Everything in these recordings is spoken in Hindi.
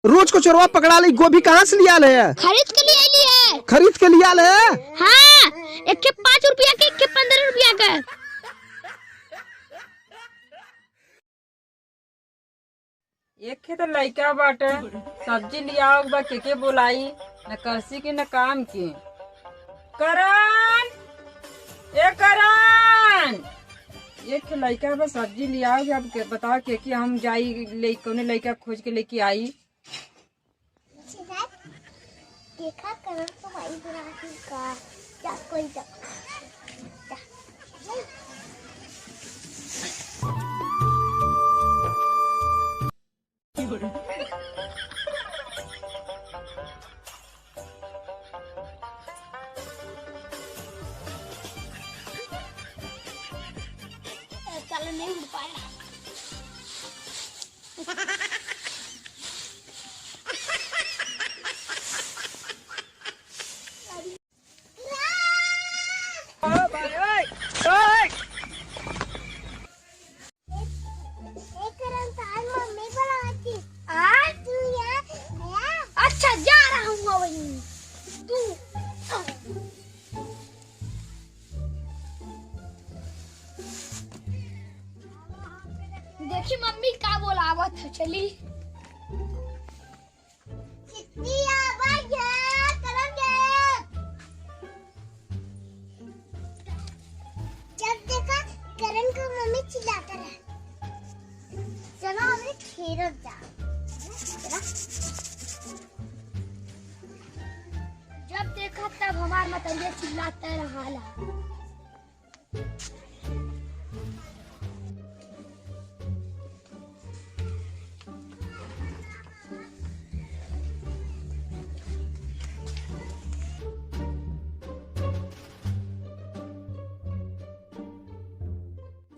रोज को चोरवा पकड़ा ली। गोभी कहाँ से लिया है? खरीद के लिए लिए। खरीद के लिया है? हाँ, एक के 5 रुपया के, एक के 15 रुपया का। एक के तो लइका बाटे, सब्जी लियाओ बा के बोलाई, न करसी के न काम के। करण, ए करण, एक के लइका बा सब्जी लियाओ। अब के बताओ के हम जाई ले कौने लइका खोज के लेके आई। देखा करण तो भाई बुराती का क्या कोई जा। चलो नहीं उड़ पाया। अच्छा जा रहा हूँ वही तू। देखी मम्मी का बोलावत है। चली जब देखा करण को मम्मी चिल्लाता रहा। चलो हमने खेत जा। जब देखा तब हमार मतलिया चिल्लाता रहा।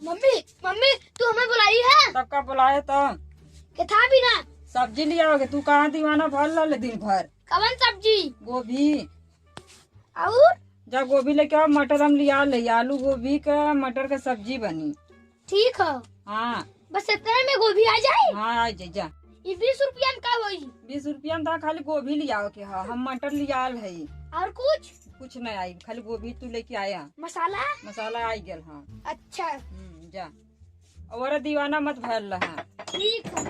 मम्मी मम्मी तू हमें बुलाई है? सबका बुलाए तो के था भी ना। सब्जी लियाओगे? तू कहाँ दीवाना भर ले दिन भर। कवन सब्जी? गोभी। और जब गोभी लेके आओ मटर हम लिया ले। आलू गोभी का मटर का सब्जी बनी। ठीक है। हाँ बस इतने में गोभी आ जाए। हाँ आ जा। ये 20 रुपया में का होई? 20 रुपया में तो खाली गोभी लियाओ के। हाँ हम मटर लियाल है। और कुछ नहीं आई, खाली गोभी तू लेके आया। मसाला आई गेल। हाँ अच्छा जा। और दीवाना मत भर रहा। ठीक है।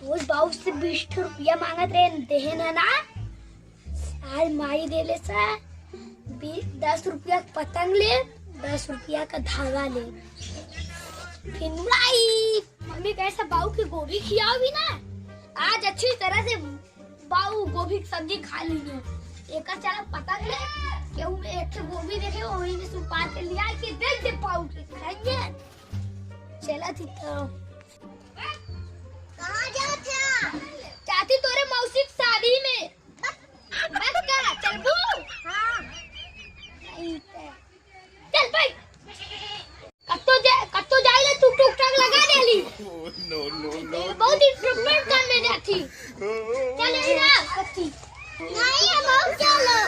रोज बाबू से 20 रुपया मांगत रहे देहन है ना। आज माई दे ले सा 10 रुपया पतंग ले, 10 रुपया का धागा ले। फिर नुलाई मम्मी कैसा बाबू की गोभी खियाओ भी ना। आज अच्छी तरह से बाबू गोभी की सब्जी खा ली है। एक चला पतंग ले केहू में एक गोभी देखे वही में सुपा के लिया के दे पाऊ के खाएंगे। चला थी तो कहाँ जाओ था? चाची तोरे मौसी की शादी में। बस का चल बू। हाँ चल भाई कत्तो जाए ले तू टुक टाक लगा देली। बहुत इंप्रूवमेंट करने जाती। चल यही ना कत्ती नहीं हम और चलो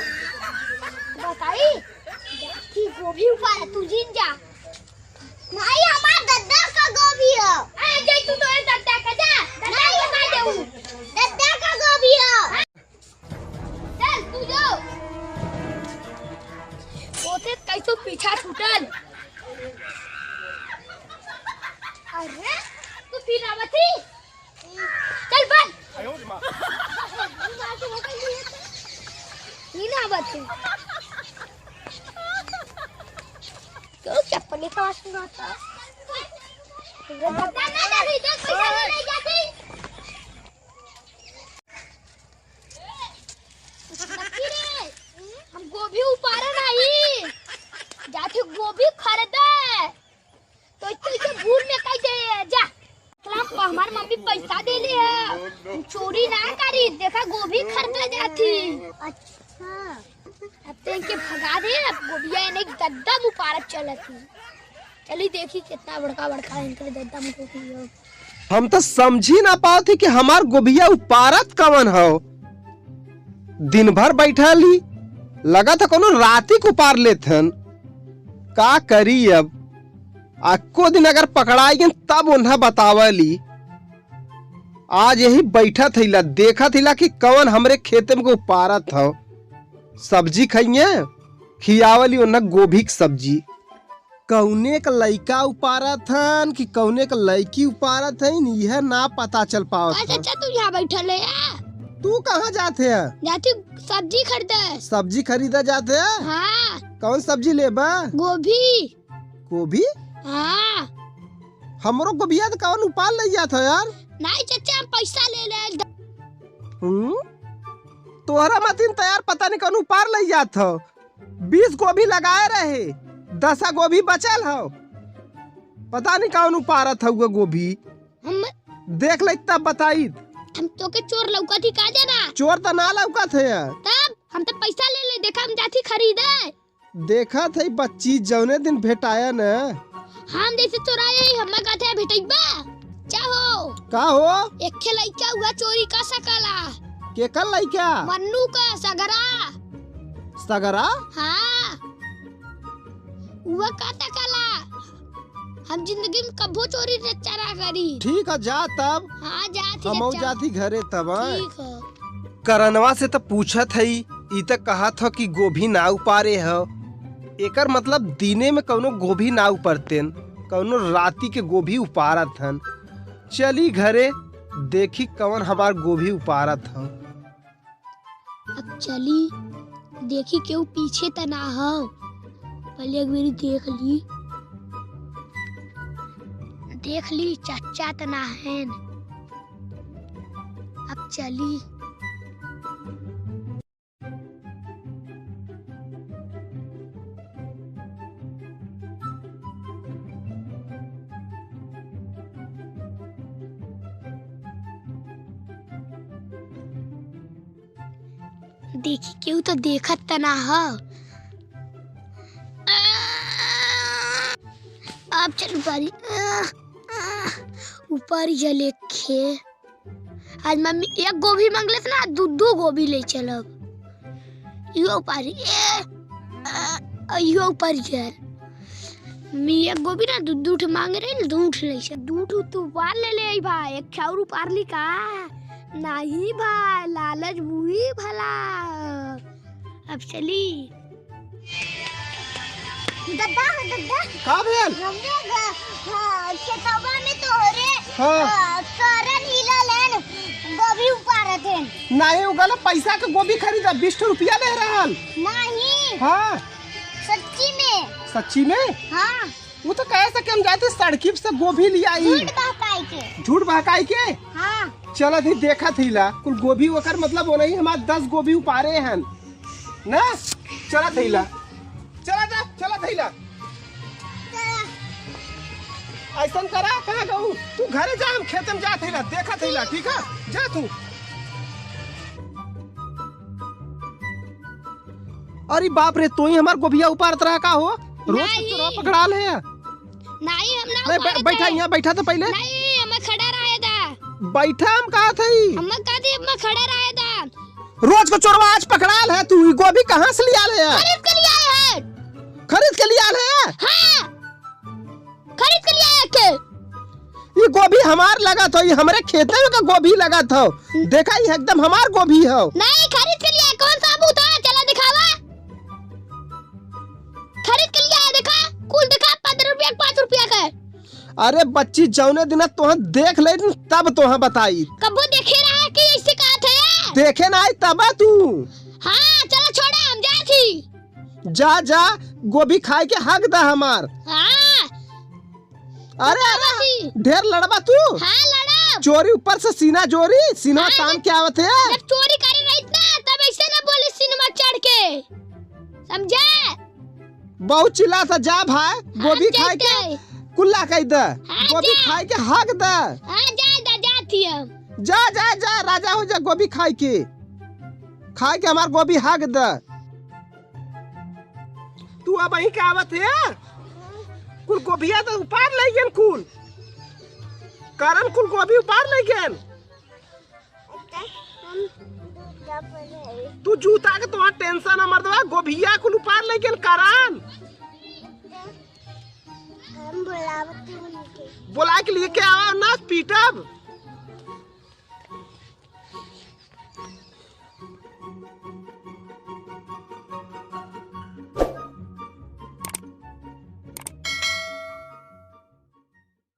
बताई की गोभी ऊपर तू जीन जा। नहीं हमार दद्दा का गोभी है। अरे जय तू तो दद्दा का जा। दद्दा को खा देऊ। दद्दा का गोभी है। चल तू जाओ। ओते कैसो पीछा छूटल। अरे तू फिर आवती। चल बन। नीना आवती। क्यों चप्पल का आवाज सुना था? हम गोभी ऊपर नहीं जाते। गोभी खरीदे तो इसे भूल में कह दे जा। हमारी मम्मी पैसा दे ले है। चोरी ना करी। देखा गोभी खरीदे जाती। अच्छा अब तो इनके भगा दे। अब गोभिया इन्हें गद्दा मुपारक चलती। चली देखी कितना बड़का बड़का इनके गद्दा मुपारक। हम तो समझी ना पाते कि हमार गोभिया उपारत कवन हो। दिन भर बैठा ली लगा था कोनो राती को पार लेथन। का करी अब आको दिन अगर पकड़ाई तब उन्हें बतावली आज यही बैठा थैला देखा थैला कि कौन हमरे खेते में को उपारत हो। सब्जी खाइए खियावली ओना गोभी की सब्जी। कौने का लइका उपारत हन कि कौने का लइकी उपारत हन यह ना पता चल पावत हन। चाचा तू यहाँ बैठल है? तू कहाँ जाते है? जाती सब्जी खरीदे। सब्जी खरीदा जाते है? हाँ। कौन सब्जी लेबा? गोभी। गोभी? हाँ। हमरो गोभिया तो कौन उपार ले जात हो यार? नहीं चाचा हम पैसा ले ले। तोहरा मतीन तैयार पता नहीं कौन उपार ले जात हो। 20 गोभी लगाए रहे 10 गोभी बचल हो। पता नहीं कौन उपारत हुआ गोभी। हम देख ले तब बताई। हम तो के चोर लौका थी का जाना? चोर तो ना लौका थे। तब हम तो पैसा ले ले देखा हम जाती खरीदे। देखा थे बच्ची जौने दिन भेटाया न हम जैसे चोराए हम कहते भेटैबा चाहो का हो। एक खे लइका हुआ चोरी का सकला। के कल लइका? मन्नू का सगरा। सगरा? हाँ हुआ का तकला। हम जिंदगी में कभो चोरी न चरा करी। ठीक है जा तब। हाँ जाती हम जाती घरे तब। ठीक है। करनवा से तो पूछत है ई तो कहा था कि गोभी ना उपारे हो। एकर मतलब दिने में कौनो गोभी ना उपारतेन कौनो राती के गोभी उपारत हन। चली घरे देखी कौन हमार गोभी उपारत हो। अब चली देखी क्यों पीछे तना हो। पहले एक बारी देख ली चाचा तना है। अब चली देखी क्यों तो देखत तना हो। अब चल ऊपर जले खे। आज मम्मी एक गोभी मांगले ना दो गोभी ले चलब। यो ऊपर यो ऊपर जल मी एक गोभी ना दूध मांग रहे दूध ले चल। दूध तू पार ले ले भाई एक खाउरू पार ली का नहीं भाई लालच बुरी भला। अब चली दादा का भेल? खेतवा में तोहरे करन हिला लेन गोभी उपारत है। नहीं उगल पैसा के गोभी खरीदा 20 रुपया ले रहल। नहीं हाँ सच्ची में। सच्ची में? हाँ वो तो कह सके हम जाते सड़की से गोभी लिया झूठ बहकाई के। झूठ बहकाई के। हाँ चल थी देखा थी ला कुल गोभी ओकर मतलब वो नहीं हमारे 10 गोभी उपारे हैं ना। चला थी ला चला थी ला ऐसा करा कहाँ गऊ तू घरे जा हम खेत में जा थी ला देखा थी ला। ठीक है जा तू। अरे बाप रे तो ही हमार गोभिया उपारत रहा का हो। रोज चोरा पकड़ा ले। नहीं हम ना बैठा यहाँ बैठा था पहले। नहीं हम खड़ा रहे था। बैठा हम कहा थी हम कहती हम खड़ा रहे था। रोज को चोरवा आज पकड़ाल है। तू गोभी कहाँ से लिया ले? खरीद के लिए आए हैं। खरीद के लिया है? हाँ खरीद के लिए आए के। ये गोभी हमार लगा था ये हमरे खेते में का गोभी लगा था। देखा ये एकदम हमार गोभी है। नहीं खरीद के लिए कौन सा बूता चला दिखावा। खरीद के लिए आया देखा कुल देखा 15 रुपया 5 रुपया का। अरे बच्ची जौने दिन तोह देख ले तब तोह बताई। कबो देखे रहा कि ऐसे कहा थे। देखे ना आई तब तू। हाँ चलो छोड़ा हम जा थी। जा गोभी खाए के हक दा हमार। हाँ अरे ढेर लड़बा तू। हाँ लड़ा चोरी ऊपर से सीना जोरी सीना तान के आवत है। जब चोरी करे रही ना तब ऐसे ना बोले सीनमा चढ़ के समझा। बहुत चिल्ला था जा भाई गोभी खाए के कुल्ला कह द। गोभी खाए के हक द। हाँ जाती हम। जा राजा हो जा गोभी खाए के हमार गोभी हक द। तू अब वही के आवत है कुल गोभिया तो उपार ले गेन कुल कारण कुल गोभी उपार ले गेन। तू जूता के तो टेंशन मर्दवा गोभिया कुल उपार ले गेन कारण। हम बुला के लिए क्या आओ ना पीटब।